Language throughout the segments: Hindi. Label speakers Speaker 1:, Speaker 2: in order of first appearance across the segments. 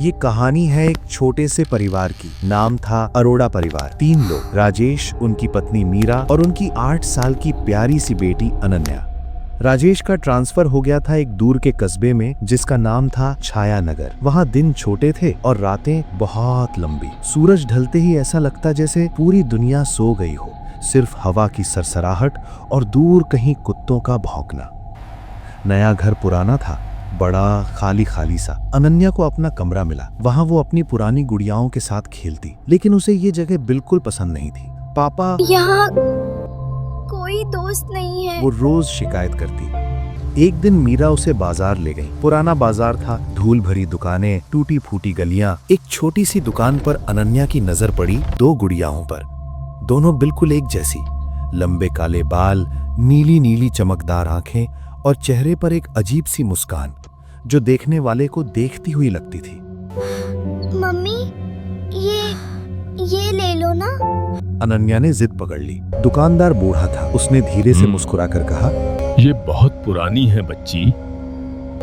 Speaker 1: ये कहानी है एक छोटे से परिवार की। नाम था अरोड़ा परिवार। 3 लोग, राजेश, उनकी पत्नी मीरा और उनकी 8 साल की प्यारी सी बेटी अनन्या। राजेश का ट्रांसफर हो गया था एक दूर के कस्बे में जिसका नाम था छाया नगर। वहाँ दिन छोटे थे और रातें बहुत लंबी। सूरज ढलते ही ऐसा लगता जैसे पूरी दुनिया सो गई हो, सिर्फ हवा की सरसराहट और दूर कहीं कुत्तों का भौंकना। नया घर पुराना था, बड़ा खाली खाली सा। अनन्या को अपना कमरा मिला। वहाँ वो अपनी पुरानी गुड़ियाओं के साथ खेलती, लेकिन उसे ये जगह बिल्कुल पसंद नहीं थी। पापा,
Speaker 2: यहाँ कोई दोस्त नहीं है,
Speaker 1: वो रोज शिकायत करती। एक दिन मीरा उसे बाजार ले गई। पुराना बाजार था, धूल भरी दुकानें, टूटी फूटी गलियां। एक छोटी सी दुकान पर अनन्या की नजर पड़ी 2 गुड़ियाओं पर। दोनों बिल्कुल एक जैसी, लंबे काले बाल, नीली नीली चमकदार आंखें और चेहरे पर एक अजीब सी मुस्कान जो देखने वाले को देखती हुई लगती थी।
Speaker 2: मम्मी ये ले लो ना।
Speaker 1: अनन्या ने जिद पकड़ ली। दुकानदार बूढ़ा था। उसने धीरे से मुस्कुराकर कहा,
Speaker 3: ये बहुत पुरानी है बच्ची,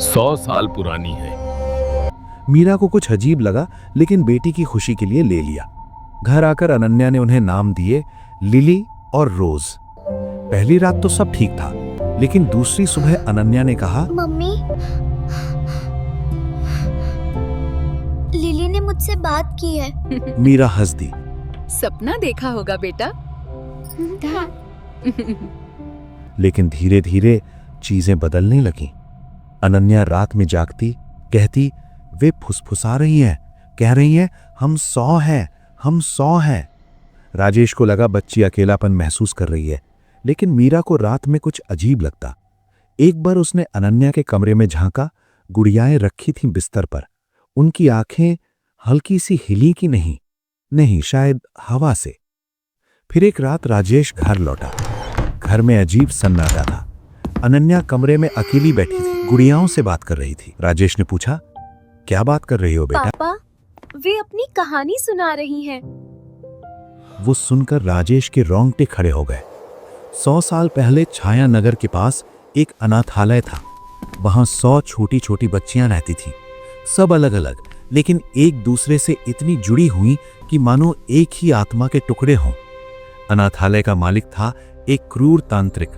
Speaker 3: 100 साल पुरानी है।
Speaker 1: मीरा को कुछ अजीब लगा, लेकिन बेटी की खुशी के लिए ले लिया। घर आकर अनन्या ने उन्हें नाम दिए, लिली और रोज। पहली रात तो सब ठीक था, लेकिन दूसरी सुबह अनन्या ने कहा,
Speaker 2: मम्मी, लिली ने मुझसे बात की है।
Speaker 1: मीरा हंस दी।
Speaker 4: सपना देखा होगा बेटा।
Speaker 1: लेकिन धीरे धीरे चीजें बदलने लगीं। अनन्या रात में जागती, कहती, वे फुसफुसा रही हैं, कह रही हैं, हम 100 हैं, हम 100 हैं। राजेश को लगा बच्ची अकेलापन महसूस कर रही है, लेकिन मीरा को रात में कुछ अजीब लगता। एक बार उसने अनन्या के कमरे में झांका। गुड़ियाएं रखी थीं बिस्तर पर। उनकी आंखें हल्की सी हिली कि नहीं, शायद हवा से। फिर एक रात राजेश घर लौटा। घर में अजीब सन्नाटा था। अनन्या कमरे में अकेली बैठी थी, गुड़ियाओं से बात कर रही थी। राजेश ने पूछा, क्या बात कर रही हो बेटा?
Speaker 2: पापा, वे अपनी कहानी सुना रही हैं।
Speaker 1: वो सुनकर राजेश के रोंगटे खड़े हो गए। 100 साल पहले छाया नगर के पास एक अनाथालय था। वहां 100 छोटी छोटी बच्चियां रहती थीं, सब अलग अलग, लेकिन एक दूसरे से इतनी जुड़ी हुई कि मानो एक ही आत्मा के टुकड़े हों। अनाथालय का मालिक था एक क्रूर तांत्रिक।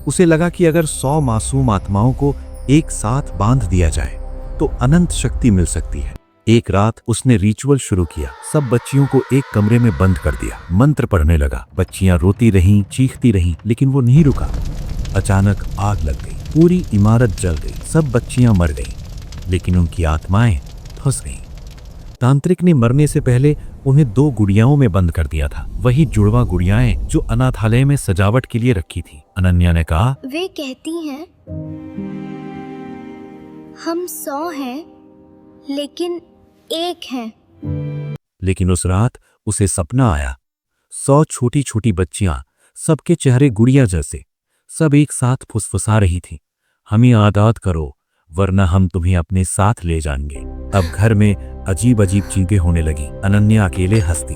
Speaker 1: उसे लगा कि अगर 100 मासूम आत्माओं को एक साथ बांध दिया जाए तो अनंत शक्ति मिल सकती है। एक रात उसने रिचुअल शुरू किया। सब बच्चियों को एक कमरे में बंद कर दिया। मंत्र पढ़ने लगा। बच्चियां रोती रहीं, चीखती रहीं, लेकिन वो नहीं रुका। अचानक आग लग गई। पूरी इमारत जल गई। सब बच्चियां मर गईं, लेकिन उनकी आत्माएं फंस गईं। तांत्रिक ने मरने से पहले उन्हें 2 गुड़ियाओं में बंद कर दिया था, वही जुड़वा गुड़ियाएं जो अनाथालय में सजावट के लिए रखी थी। अनन्या ने कहा,
Speaker 2: वे कहती हैं, हम 100 हैं, लेकिन एक हैं।
Speaker 1: लेकिन उस रात उसे सपना आया। 100 छोटी छोटी बच्चियां, सबके चेहरे गुड़िया जैसे, सब एक साथ फुसफुसा रही थीं, हमें आजाद करो वरना हम तुम्हें अपने साथ ले जाएंगे। अब घर में अजीब अजीब चीजें होने लगी। अनन्या अकेले हंसती।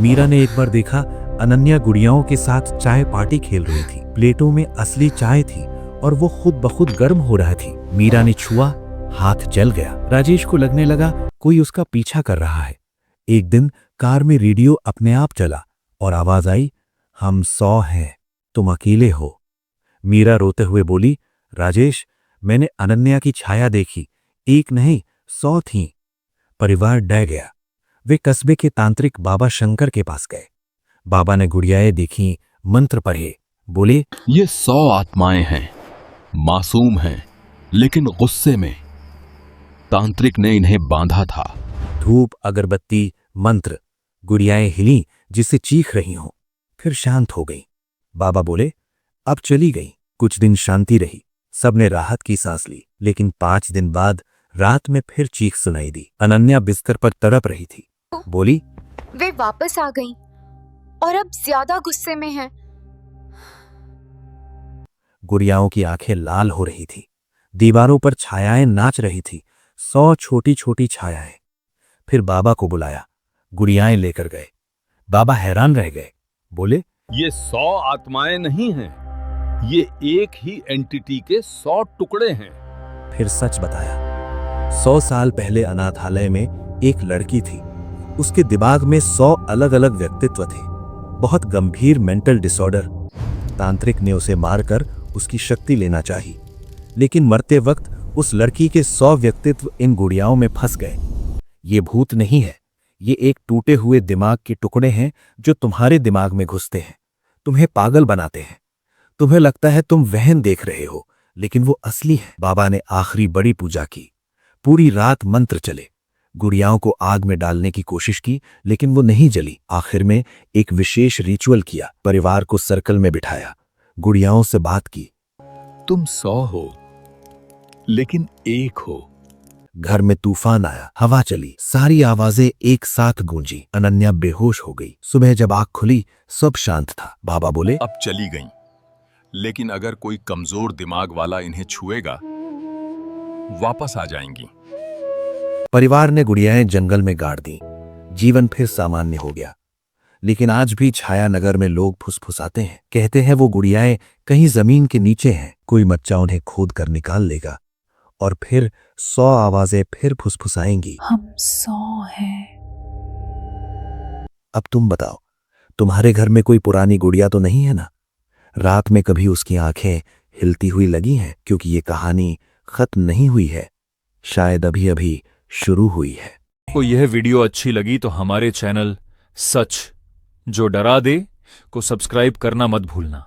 Speaker 1: मीरा ने एक बार देखा, अनन्या गुड़ियाओं के साथ चाय पार्टी खेल रही थी। प्लेटों में असली चाय थी और वो खुद ब खुद गर्म हो रहा थी। मीरा ने छुआ, हाथ जल गया। राजेश को लगने लगा कोई उसका पीछा कर रहा है। एक दिन कार में रेडियो अपने आप चला और आवाज आई, हम 100 हैं, तुम अकेले हो। मीरा रोते हुए बोली, राजेश, मैंने अनन्या की छाया देखी, एक नहीं 100 थीं। परिवार डर गया। वे कस्बे के तांत्रिक बाबा शंकर के पास गए। बाबा ने गुड़ियाएं देखी, मंत्र पढ़े, बोले,
Speaker 3: ये 100 आत्माएं हैं, मासूम हैं, लेकिन गुस्से में। तांत्रिक ने इन्हें बांधा था।
Speaker 1: धूप, अगरबत्ती, मंत्र। गुड़ियाएं हिली जिससे चीख रही हों, फिर शांत हो गईं। बाबा बोले, अब चली गईं। कुछ दिन शांति रही, सबने राहत की सांस ली, लेकिन 5 दिन बाद रात में फिर चीख सुनाई दी। अनन्या बिस्तर पर तड़प रही थी। बोली,
Speaker 2: वे वापस आ गईं और अब ज्यादा गुस्से में हैं।
Speaker 1: गुड़ियाओं की आंखें लाल हो रही थी। दीवारों पर छायाएं नाच रही थी, 100 छोटी छोटी छायाएं। फिर बाबा को बुलाया, गुड़ियाएं लेकर गए। बाबा हैरान रह गए, बोले,
Speaker 3: ये 100 आत्माएं नहीं हैं, ये एक ही एंटिटी के 100 टुकड़े हैं।
Speaker 1: फिर सच बताया। 100 साल पहले अनाथालय में एक लड़की थी। उसके दिमाग में 100 अलग अलग व्यक्तित्व थे, बहुत गंभीर मेंटल डिसऑर्डर। तांत्रिक ने उसे मारकर उसकी शक्ति लेना चाही, लेकिन मरते वक्त उस लड़की के 100 व्यक्तित्व इन गुड़ियाओं में फंस गए। ये भूत नहीं है, ये एक टूटे हुए दिमाग के टुकड़े हैं जो तुम्हारे दिमाग में घुसते हैं, तुम्हें पागल बनाते हैं। तुम्हें लगता है तुम वहम देख रहे हो, लेकिन वो असली है। बाबा ने आखिरी बड़ी पूजा की, पूरी रात मंत्र चले, गुड़ियाओं को आग में डालने की कोशिश की, लेकिन वो नहीं जली। आखिर में एक विशेष रिचुअल किया, परिवार को सर्कल में बिठाया, गुड़ियाओं से बात की।
Speaker 3: तुम 100 हो, लेकिन एक हो।
Speaker 1: घर में तूफान आया, हवा चली, सारी आवाजें एक साथ गूंजी। अनन्या बेहोश हो गई। सुबह जब आंख खुली, सब शांत था। बाबा बोले,
Speaker 3: अब चली गईं, लेकिन अगर कोई कमजोर दिमाग वाला इन्हें छुएगा, वापस आ जाएंगी।
Speaker 1: परिवार ने गुड़ियाएं जंगल में गाड़ दी। जीवन फिर सामान्य हो गया। लेकिन आज भी छाया नगर में लोग फुसफुसाते हैं, कहते हैं वो गुड़ियाएं कहीं जमीन के नीचे हैं, कोई बच्चा उन्हें खोद कर निकाल लेगा और फिर 100 आवाजें फिर फुसफुसाएंगी,
Speaker 4: हम 100 हैं।
Speaker 1: अब तुम बताओ, तुम्हारे घर में कोई पुरानी गुड़िया तो नहीं है ना? रात में कभी उसकी आंखें हिलती हुई लगी हैं? क्योंकि ये कहानी खत्म नहीं हुई है, शायद अभी अभी शुरू हुई है।
Speaker 5: को यह वीडियो अच्छी लगी तो हमारे चैनल सच जो डरा दे को सब्सक्राइब करना मत भूलना।